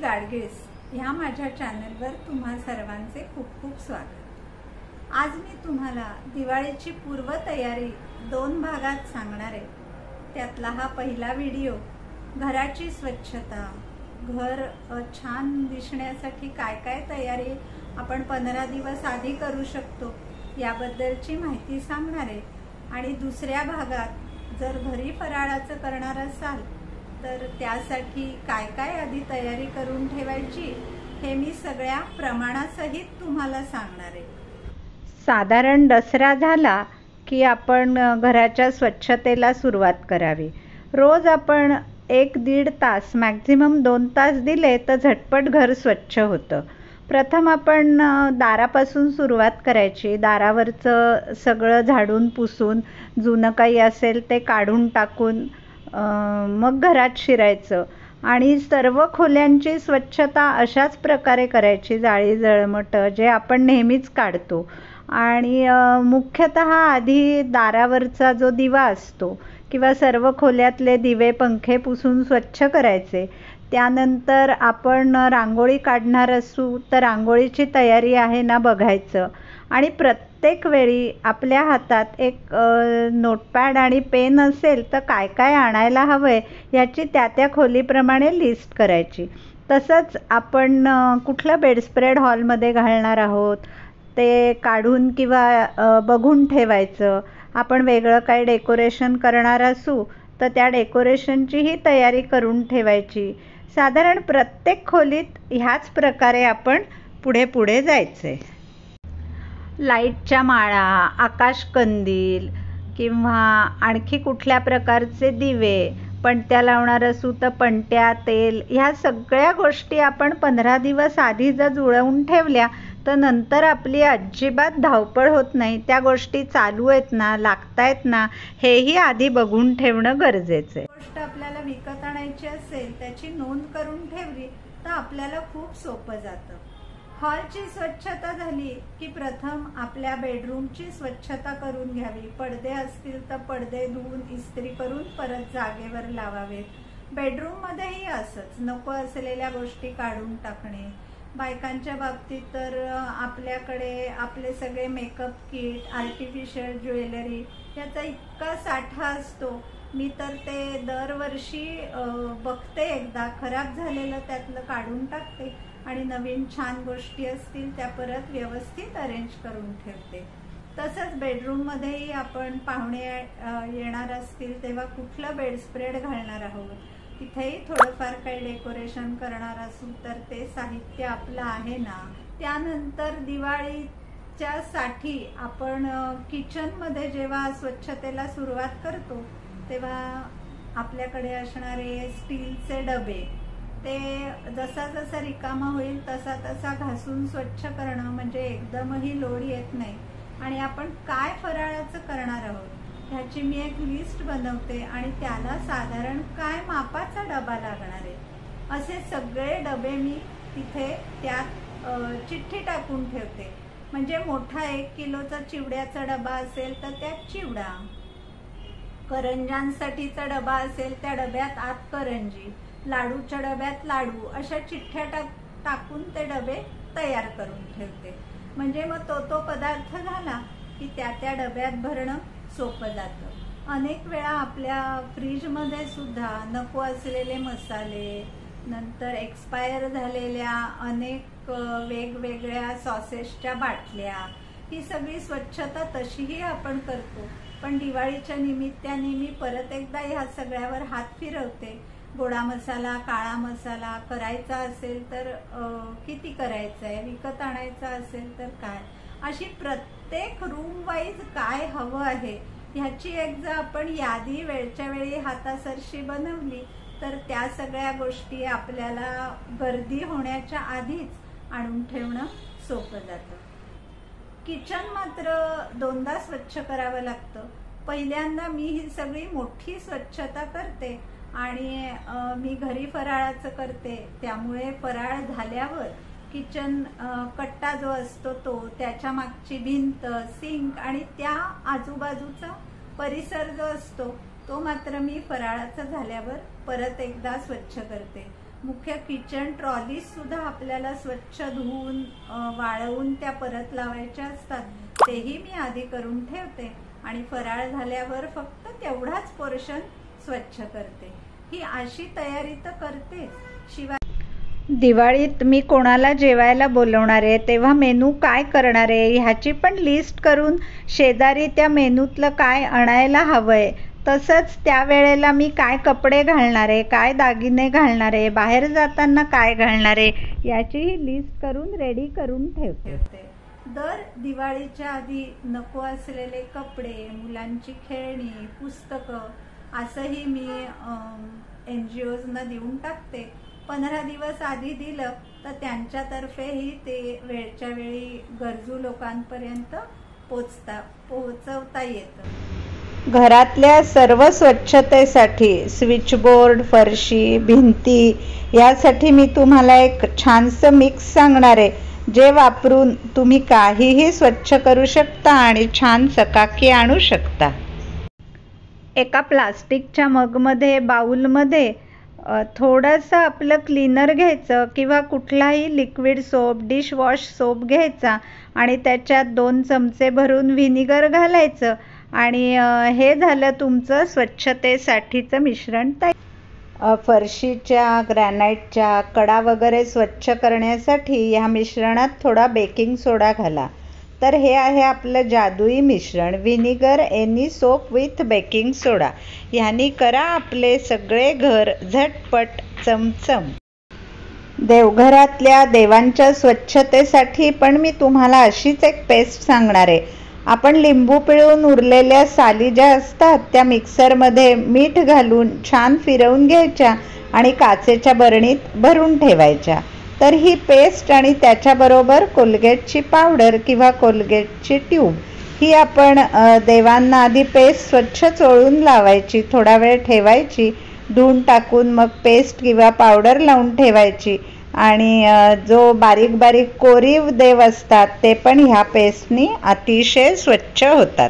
गाडगीळस ह्या माझ्या चॅनलवर तुम्हा सर्वांचे खूप खूप स्वागत। आज मी तुम्हाला दिवाळीची पूर्वतयारी 2 भागात सांगणार आहे। त्यातला हा पहिला व्हिडिओ घराची स्वच्छता, घर छान दिसण्यासाठी काय काय तयारी आपण 15 दिवस आधी करू शकतो याबद्दलची माहिती सांगणार आहे। आणि दुसऱ्या भागात जर घरी फराळाचं करणार असाल तर त्यासाठी काय काय आधी तयारी करून ठेवायची हे मी सगळ्या प्रमाणासहित तुम्हाला सांगणार आहे। साधारण दसरा झाला की आपण घराच्या स्वच्छतेला सुरुवात करावी। रोज आपण 1-1.5 तास मॅक्झिमम 2 तास दिले तर झटपट घर स्वच्छ होतं। प्रथम आपण दारापासून सुरुवात करायची। दारावरचं सगळं झाडून पुसून जुनं काही असेल ते काढून टाकून मग घरात शिरायचं आणि सर्व खोल्यांची स्वच्छता अशाच प्रकारे करायची, जाळी जळमट जे आपण नेहमीच काढतो। आणि मुख्यतः आधी दारावरचा जो दिवा असतो किंवा सर्व खोल्यातले दिवे पंखे पुसून स्वच्छ करायचे। त्यानंतर आपण रांगोळी काढणार असू तर रांगोळीची तयारी आहे ना बघायचं आणि प्रत्येक वेळी आपल्या हातात एक नोटपॅड आणि पेन असेल तर काय काय आणायला हवंय याची त्या खोलीप्रमाणे लिस्ट करायची। तसंच आपण कुठलं बेडस्प्रेड हॉलमध्ये घालणार आहोत ते काढून किंवा बघून ठेवायचं। आपण वेगळं काय डेकोरेशन करणार असू तर त्या डेकोरेशनचीही तयारी करून ठेवायची। साधारण प्रत्येक खोलीत ह्याच प्रकारे आपण पुढे जायचे। लाईटच्या माळा, आकाशकंदील किंवा आणखी कुठल्या प्रकारचे दिवे, पणत्या लावणार असू तर पणत्या, तेल ह्या सगळ्या गोष्टी आपण 15 दिवस आधी जर जुळवून ठेवल्या तर नंतर आपली अजिबात धावपळ होत नाही। त्या गोष्टी चालू आहेत ना, लागतायत ना हेही आधी बघून ठेवणं गरजेचं आहे। गोष्ट आपल्याला विकत आणायची असेल त्याची नोंद करून ठेवली तर आपल्याला खूप सोपं जातं। हॉलची स्वच्छता झाली की प्रथम आपल्या बेडरूमची स्वच्छता करून घ्यावी। पडदे असतील तर पडदे धुवून इस्त्री करून परत जागेवर लावावेत। बेडरूम मध्येही असंच, नको असलेल्या गोष्टी काढून टाकणे। बायकांच्या बाबतीत तर आपल्याकडे आपले सगळे मेकअप किट, आर्टिफिशियल ज्वेलरी याचा इतका साठा असतो। मी तर ते दरवर्षी बघते, एकदा खराब झालेलं त्यातलं काढून टाकते आणि नवीन छान गोष्टी असतील त्या परत व्यवस्थित अरेंज करून ठेवते। तसंच बेडरूम मध्येही आपण पाहुणे येणार असतील तेव्हा कुठलं बेडस्प्रेड घालणार आहोत, तिथेही थोडंफार काही डेकोरेशन करणार असू तर ते साहित्य आपलं आहे ना। त्यानंतर दिवाळीच्या साठी आपण किचनमध्ये जेव्हा स्वच्छतेला सुरुवात करतो तेव्हा आपल्याकडे असणारे स्टीलचे डबे ते जसा जसा रिकामा होईल तसा तसा घासून स्वच्छ करणं म्हणजे एकदमही लोड येत नाही। आणि आपण काय फराळाचं करणार आहोत ह्याची मी एक लिस्ट बनवते आणि त्याला साधारण काय मापाचा डबा लागणार आहे असे सगळे डबे मी तिथे त्यात चिठ्ठी टाकून ठेवते। म्हणजे मोठा 1 किलोचा चिवड्याचा डबा असेल तर त्यात चिवडा, करंजांसाठीचा डबा असेल त्या डब्यात आत करंजी, लाडूच्या डब्यात लाडू, अशा चिठ्ठ्या टाकून ते डबे तयार करून ठेवते। म्हणजे मग तो पदार्थ झाला की त्या डब्यात भरणं सोपं जातं। अनेक वेळा आपल्या फ्रीजमध्ये सुद्धा नको असलेले मसाले, नंतर एक्सपायर झालेल्या अनेक वेगवेगळ्या सॉसेसच्या बाटल्या, ही सगळी स्वच्छता तशीही आपण करतो। पण दिवाळीच्या निमित्ताने मी परत एकदा ह्या सगळ्यावर हात फिरवते। गोडा मसाला, काळा मसाला करायचा असेल तर किती करायचा आहे, विकत आणायचा असेल तर काय, अशी प्रत्येक रूम वाईज काय हवं आहे ह्याची एक जर आपण यादी वेळच्या वेळी हातासरशी बनवली तर त्या सगळ्या गोष्टी आपल्याला गर्दी होण्याच्या आधीच आणून ठेवणं सोपं जातं। किचन मात्र 2दा स्वच्छ करावं लागतं। पहिल्यांदा मी ही सगळी मोठी स्वच्छता करते आणि मी घरी फराळाचं करते त्यामुळे फराळ झाल्यावर किचन कट्टा जो असतो तो, त्याच्या मागची भिंत, सिंक आणि त्या आजूबाजूचा परिसर जो असतो तो मात्र मी फराळाचं झाल्यावर परत एकदा स्वच्छ करते। मुख्य किचन ट्रॉलीज सुद्धा आपल्याला स्वच्छ धुवून वाळवून त्या परत लावायच्या असतात, तेही मी आधी करून ठेवते आणि फराळ झाल्यावर फक्त तेवढाच पोर्शन स्वच्छ करते. ही अशी तयारी तर करते. शिवाय दिवाळीत मी कोणाला जेवायला बोलवणार आहे, तेव्हा मेनू काय करणार आहे ह्याची पण लिस्ट करून शेजारी त्या मेनूतलं काय आणायला हवंय, तसंच त्यावेळेला मी काय कपडे घालणार आहे, काय दागिने घालणार आहे, बाहेर जाताना काय घालणार आहे याचीही लिस्ट करून रेडी करून ठेवते. दर दिवाळीच्या आधी नको असलेले कपडे, मुलांची खेळणी, पुस्तकं असंही मी NGOजना देऊन टाकते. 15 दिवस आधी दिलं तर त्यांच्यातर्फेही ते वेळच्या वेळी गरजू लोकांपर्यंत पोहोचवता येतं. घरातल्या सर्व स्वच्छतेसाठी स्विचबोर्ड, फरशी, भिंती यासाठी मी तुम्हाला एक छानसं मिक्स सांगणार आहे, जे वापरून तुम्ही काहीही स्वच्छ करू शकता आणि छान चकाकी आणू शकता. एका प्लास्टिकच्या मगमध्ये, बाउलमध्ये थोडंसं आपलं क्लीनर घ्यायचं किंवा कुठलाही लिक्विड सोप, डिशवॉश सोप घ्यायचा आणि त्याच्यात 2 चमचे भरून व्हिनेगर घालायचं आणि हे झालं तुमचं स्वच्छतेसाठीचं मिश्रण तयार. फरशीच्या, ग्रॅनाइटच्या कडा वगैरे स्वच्छ करण्यासाठी ह्या मिश्रणात थोडा बेकिंग सोडा घाला. तर हे आहे आपलं जादुई मिश्रण, व्हिनेगर एनी सोप विथ बेकिंग सोडा. ह्यानी करा आपले सगळे घर झटपट चमचम. देवघरातल्या देवांच्या स्वच्छतेसाठी पण मी तुम्हाला अशीच एक पेस्ट सांगणार आहे. आपण लिंबू पिळून उरलेल्या साली ज्या असतात त्या मिक्सरमध्ये मीठ घालून छान फिरवून घ्यायच्या आणि काचेच्या बरणीत भरून ठेवायच्या. तर ही पेस्ट आणि त्याच्याबरोबर कोलगेटची पावडर किंवा कोलगेटची ट्यूब ही आपण देवांना आधी पेस्ट स्वच्छ चोळून लावायची, थोडा वेळ ठेवायची, धुवून टाकून मग पेस्ट किंवा पावडर लावून ठेवायची आणि जो बारीक बारीक कोरीव देव असतात ते पण ह्या पेस्टनी अतिशय स्वच्छ होतात.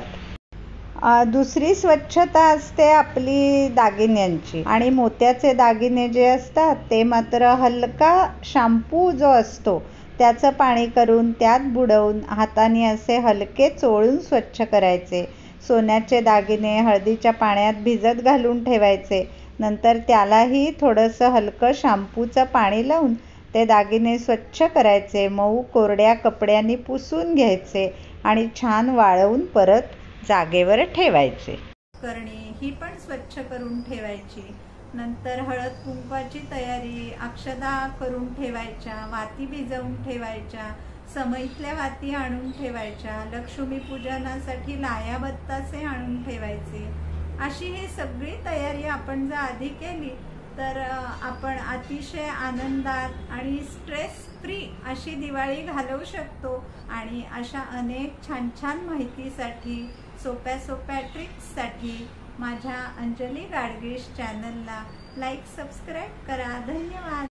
दुसरी स्वच्छता असते आपली दागिन्यांची, आणि मोत्याचे दागिने जे असतात ते मात्र हलका शॅम्पू जो असतो त्याचं पाणी करून त्यात बुडवून हाताने असे हलके चोळून स्वच्छ करायचे. सोन्याचे दागिने हळदीच्या पाण्यात भिजत घालून ठेवायचे, नंतर त्यालाही थोडंसं हलकं शॅम्पूचं पाणी लावून ते दागिने स्वच्छ करायचे, मऊ कोरड्या कपड्यांनी पुसून घ्यायचे आणि छान वाळवून परत जागेवर ठेवायचे. करणी ही पण स्वच्छ करून ठेवायची. नंतर हळद कुंकवाची तयारी, अक्षदा करून ठेवायच्या, वाती भिजवून ठेवायच्या, समईतल्या वाती आणून ठेवायच्या, लक्ष्मी पूजनासाठी लाया बत्तासे आणून ठेवायचे. अशी ही सगळी तयारी आपण जर आधी केली तर आपण अतिशय आनंदात आणि स्ट्रेस फ्री अशी दिवाळी घालवू शकतो. आणि अशा अनेक छान छान माहितीसाठी, सोप्या सोप्या ट्रिक्ससाठी माझ्या अंजली गाडगीळ चॅनलला लाईक, सबस्क्राईब करा. धन्यवाद.